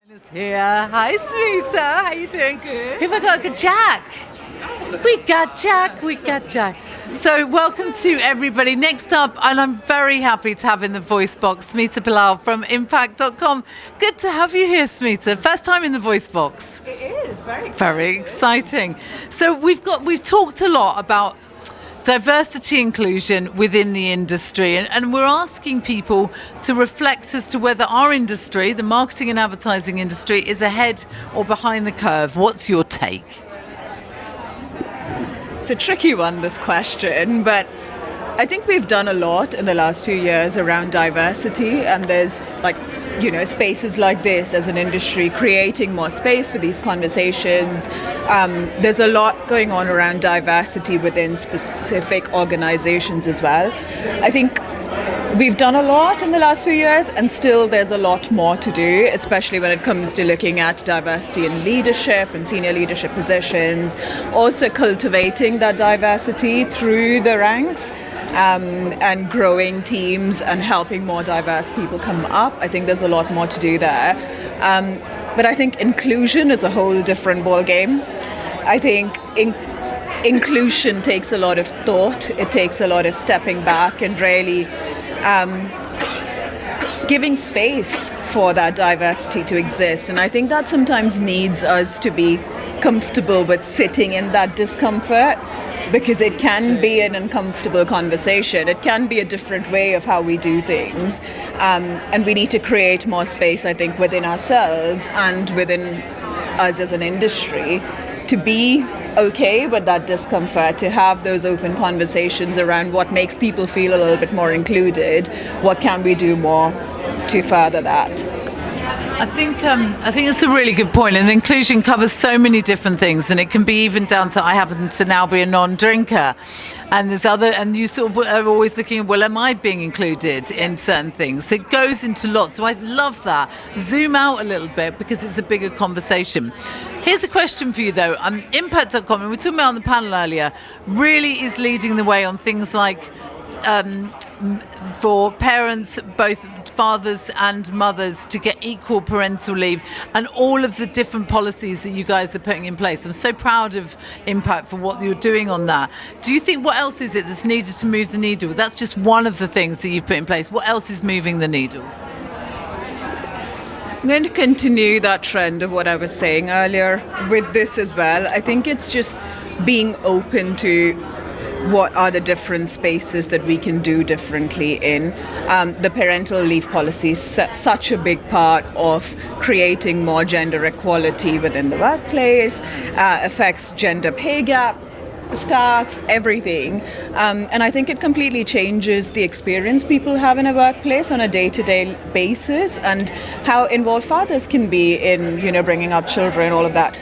Is here. Hi, Smita. How you doing? Good. Who have I got? Good Jack. We got Jack. So welcome to everybody. Next up, and I'm very happy to have in the voice box Smita Pillai from impact.com. Good to have you here, Smita. First time in the voice box. It is Very exciting. So we've talked a lot about diversity inclusion within the industry, and we're asking people to reflect as to whether our industry, the marketing and advertising industry, is ahead or behind the curve. What's your take? It's a tricky one, this question, but I think we've done a lot in the last few years around diversity, and there's spaces like this as an industry creating more space for these conversations. There's a lot going on around diversity within specific organizations as well. I think we've done a lot in the last few years, and still there's a lot more to do, especially when it comes to looking at diversity in leadership and senior leadership positions, also cultivating that diversity through the ranks. And growing teams and helping more diverse people come up. I think there's a lot more to do there. But I think inclusion is a whole different ballgame. I think inclusion takes a lot of thought. It takes a lot of stepping back and really giving space for that diversity to exist. And I think that sometimes needs us to be comfortable with sitting in that discomfort, because it can be an uncomfortable conversation. It can be a different way of how we do things. And we need to create more space, I think, within ourselves and within us as an industry to be okay with that discomfort, to have those open conversations around what makes people feel a little bit more included. What can we do more to further that? I think it's a really good point, and inclusion covers so many different things, and it can be even down to I happen to now be a non-drinker, and and you sort of are always looking at, well, am I being included in certain things? So it goes into lots. So I love that. Zoom out a little bit because it's a bigger conversation. Here's a question for you though. Impact.com, and we were talking about on the panel earlier, really is leading the way on things like for parents, both fathers and mothers, to get equal parental leave, and all of the different policies that you guys are putting in place. I'm so proud of Impact for what you're doing on that. Do you think, what else is it that's needed to move the needle? That's just one of the things that you've put in place. What else is moving the needle? I'm going to continue that trend of what I was saying earlier with this as well. I think it's just being open to what are the different spaces that we can do differently in. The parental leave policy is such a big part of creating more gender equality within the workplace, affects gender pay gap, starts everything. And I think it completely changes the experience people have in a workplace on a day-to-day basis, and how involved fathers can be in, bringing up children, all of that.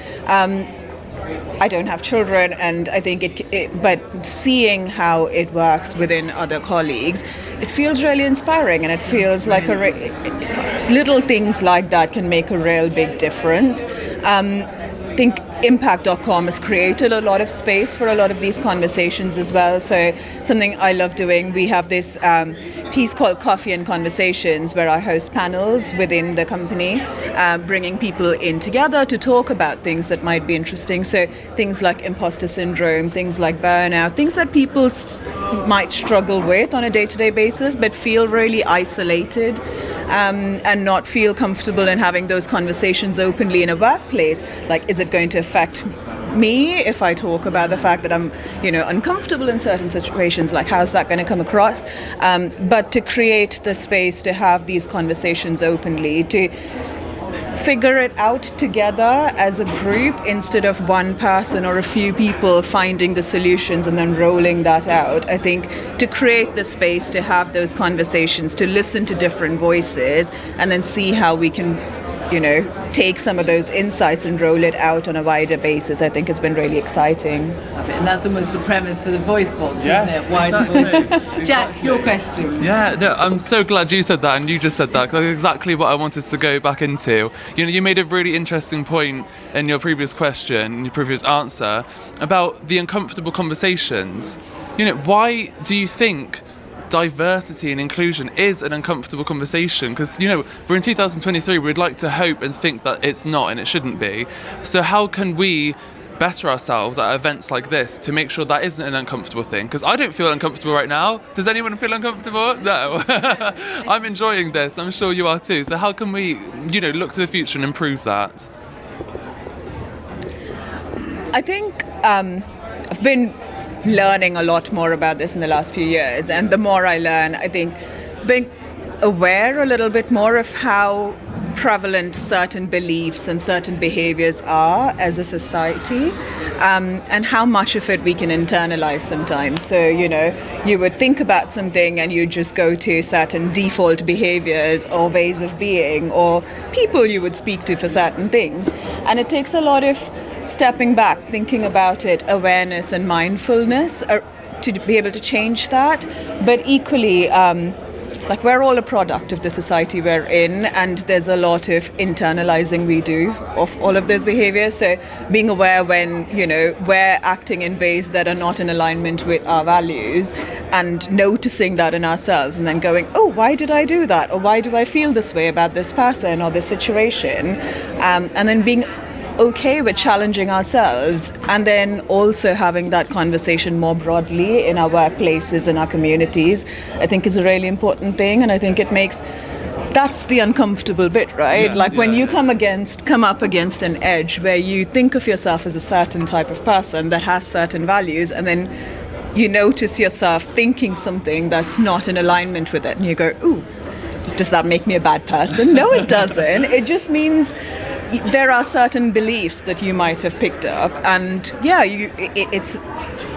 I don't have children, and I think but seeing how it works within other colleagues, it feels really inspiring, and it feels like little things like that can make a real big difference. I think impact.com has created a lot of space for a lot of these conversations as well. So something I love doing, we have this piece called Coffee and Conversations, where I host panels within the company, bringing people in together to talk about things that might be interesting. So things like imposter syndrome, things like burnout, things that people might struggle with on a day-to-day basis, but feel really isolated. And not feel comfortable in having those conversations openly in a workplace. Like, is it going to affect me if I talk about the fact that I'm, uncomfortable in certain situations? Like, how's that going to come across? But to create the space to have these conversations openly, to figure it out together as a group instead of one person or a few people finding the solutions and then rolling that out. I think to create the space to have those conversations, to listen to different voices, and then see how we can take some of those insights and roll it out on a wider basis, I think has been really exciting. And that's almost the premise for the voice box, isn't it? Wider voices. Jack, your question. Yeah, no, I'm so glad you said that, and you just said that, because that's exactly what I wanted to go back into. You made a really interesting point in your previous question, in your previous answer, about the uncomfortable conversations. Why do you think diversity and inclusion is an uncomfortable conversation, because we're in 2023. We'd like to hope and think that it's not and it shouldn't be. So how can we better ourselves at events like this to make sure that isn't an uncomfortable thing? Because I don't feel uncomfortable right now. Does anyone feel uncomfortable? No. I'm enjoying this. I'm sure you are too. So how can we look to the future and improve that? I think I've been learning a lot more about this in the last few years, and the more I learn, I think being aware a little bit more of how prevalent certain beliefs and certain behaviors are as a society, and how much of it we can internalize sometimes. So, you would think about something and you just go to certain default behaviors or ways of being or people you would speak to for certain things. And it takes a lot of stepping back, thinking about it, awareness and mindfulness to be able to change that. But equally, we're all a product of the society we're in, and there's a lot of internalizing we do of all of those behaviors. So being aware when, we're acting in ways that are not in alignment with our values, and noticing that in ourselves, and then going, oh, why did I do that? Or why do I feel this way about this person or this situation? And then being okay with challenging ourselves, and then also having that conversation more broadly in our workplaces, in our communities, I think is a really important thing. And I think that's the uncomfortable bit, right? When you come up against an edge where you think of yourself as a certain type of person that has certain values, and then you notice yourself thinking something that's not in alignment with it, and you go, ooh, does that make me a bad person? No, it doesn't. It just means there are certain beliefs that you might have picked up, and it's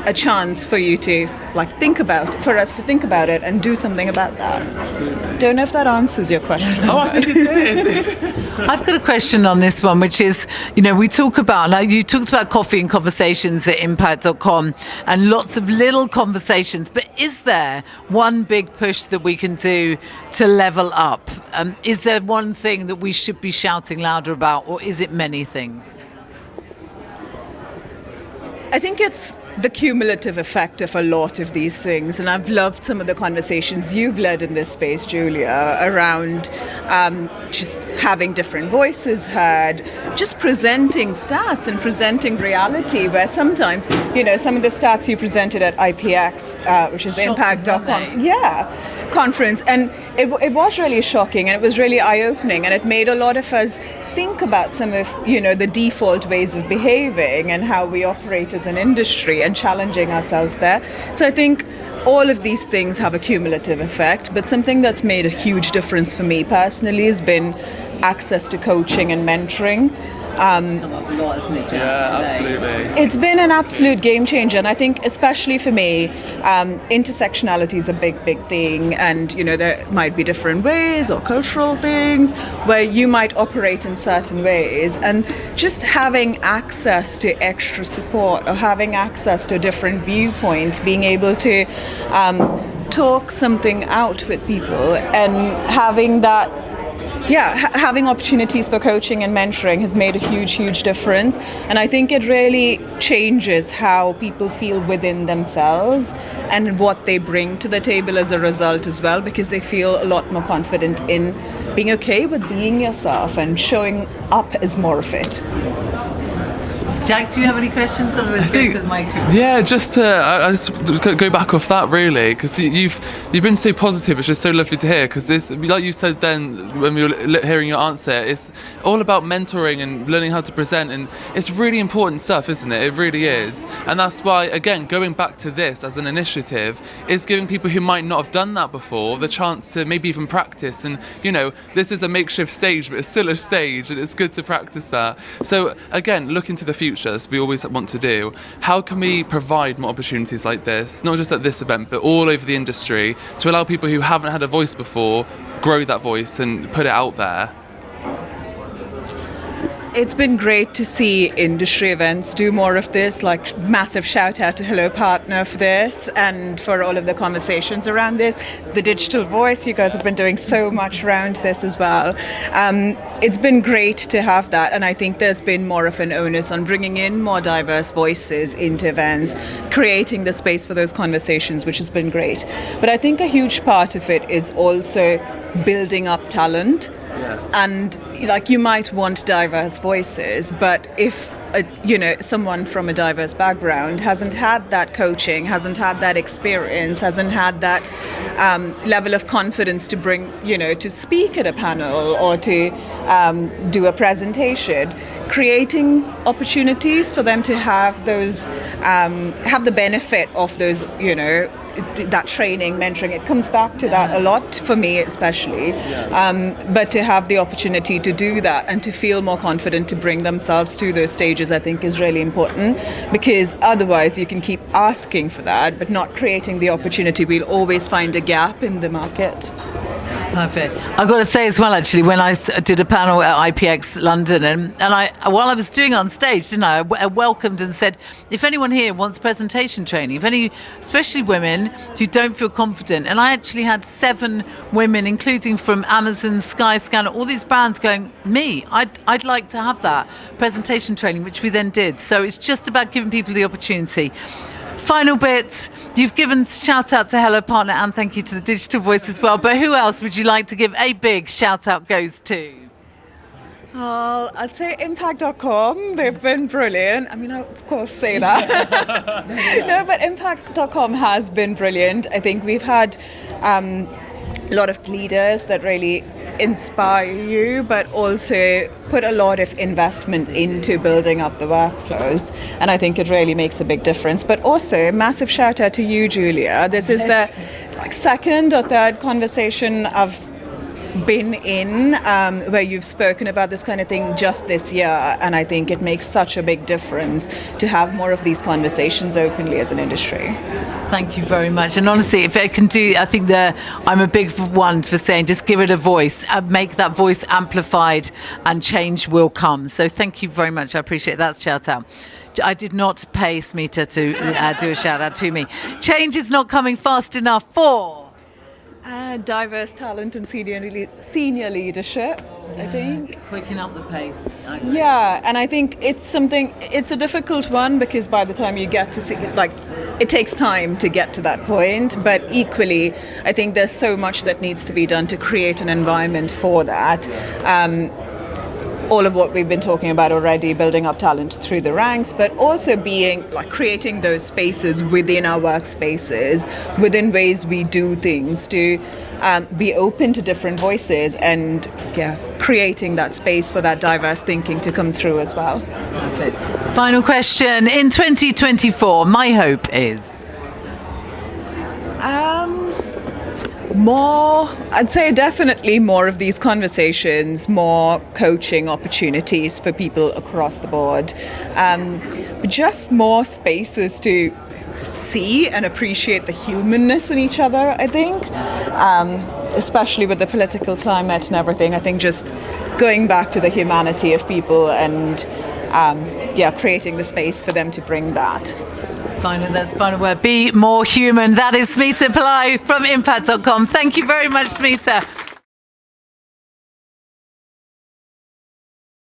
a chance for you to for us to think about it and do something about that. Absolutely. Don't know if that answers your question. Oh, I think it did. I've got a question on this one, which is, we talk about, you talked about coffee and conversations at impact.com and lots of little conversations, but is there one big push that we can do to level up? Is there one thing that we should be shouting louder about, or is it many things? I think it's the cumulative effect of a lot of these things, and I've loved some of the conversations you've led in this space, Julia, around just having different voices heard, just presenting stats and presenting reality, where sometimes, some of the stats you presented at IPX, which is impact.com, conference, and it was really shocking, and it was really eye-opening, and it made a lot of us think about some of the default ways of behaving and how we operate as an industry, and challenging ourselves there. So I think all of these things have a cumulative effect, but something that's made a huge difference for me personally has been access to coaching and mentoring. Come up a lot, isn't it, Jack, today? Absolutely. It's been an absolute game changer, and I think especially for me, intersectionality is a big thing, and there might be different ways or cultural things where you might operate in certain ways, and just having access to extra support or having access to a different viewpoint, being able to talk something out with people, and having that having opportunities for coaching and mentoring has made a huge difference. And I think it really changes how people feel within themselves and what they bring to the table as a result as well, because they feel a lot more confident in being okay with being yourself and showing up as more of it. Jack, do you have any questions? Otherwise, go to the mic. Yeah, just to go back off that, really, because you've been so positive. It's just so lovely to hear, because like you said then when we were hearing your answer, it's all about mentoring and learning how to present, and it's really important stuff, isn't it? It really is. And that's why, again, going back to this as an initiative is giving people who might not have done that before the chance to maybe even practice. And this is a makeshift stage, but it's still a stage, and it's good to practice that. So again, look into the future, as we always want to do. How can we provide more opportunities like this, not just at this event, but all over the industry, to allow people who haven't had a voice before grow that voice and put it out there? It's been great to see industry events do more of this, like massive shout out to Hello Partner for this and for all of the conversations around this. The Digital Voice, you guys have been doing so much around this as well. It's been great to have that, and I think there's been more of an onus on bringing in more diverse voices into events, creating the space for those conversations, which has been great. But I think a huge part of it is also building up talent. Yes. And like you might want diverse voices, but if someone from a diverse background hasn't had that coaching, hasn't had that experience, hasn't had that level of confidence to bring, to speak at a panel or to do a presentation, creating opportunities for them to have those, have the benefit of those, that training, mentoring, it comes back to that a lot for me especially, but to have the opportunity to do that and to feel more confident to bring themselves to those stages, I think is really important, because otherwise you can keep asking for that but not creating the opportunity. We'll always find a gap in the market. Perfect. I've got to say as well, actually, when I did a panel at IPX London, and while I was doing it on stage, didn't I welcomed and said, if anyone here wants presentation training, especially women who don't feel confident, and I actually had 7 women, including from Amazon, Skyscanner, all these brands going, I'd like to have that presentation training, which we then did. So it's just about giving people the opportunity. Final bit, you've given shout out to Hello Partner and thank you to the Digital Voice as well, but who else would you like to give a big shout out goes to? I'd say impact.com. They've been brilliant. I mean, I of course say that. No, but impact.com has been brilliant. I think we've had a lot of leaders that really inspire you, but also put a lot of investment into building up the workflows, and I think it really makes a big difference. But also massive shout out to you, Julia. This is the second or third conversation I've been in where you've spoken about this kind of thing just this year, and I think it makes such a big difference to have more of these conversations openly as an industry. Thank you very much. And honestly, if it can do, I think I'm a big one for saying just give it a voice, make that voice amplified, and change will come. So thank you very much. I appreciate that shout out. I did not pay Smita to do a shout out to me. Change is not coming fast enough for diverse talent and senior leadership, I think. Quicken up the pace. Yeah, and I think it's a difficult one, because by the time you get to see it, it takes time to get to that point, but equally, I think there's so much that needs to be done to create an environment for that. All of what we've been talking about already, building up talent through the ranks, but also creating those spaces within our workspaces, within ways we do things, to be open to different voices, and creating that space for that diverse thinking to come through as well. Perfect. Final question. In 2024, my hope is? I'd say definitely more of these conversations, more coaching opportunities for people across the board, but just more spaces to see and appreciate the humanness in each other, I think, especially with the political climate and everything. I think just going back to the humanity of people and creating the space for them to bring that. That's the final word. Be more human. That is Smita Pillai from impact.com. Thank you very much, Smita.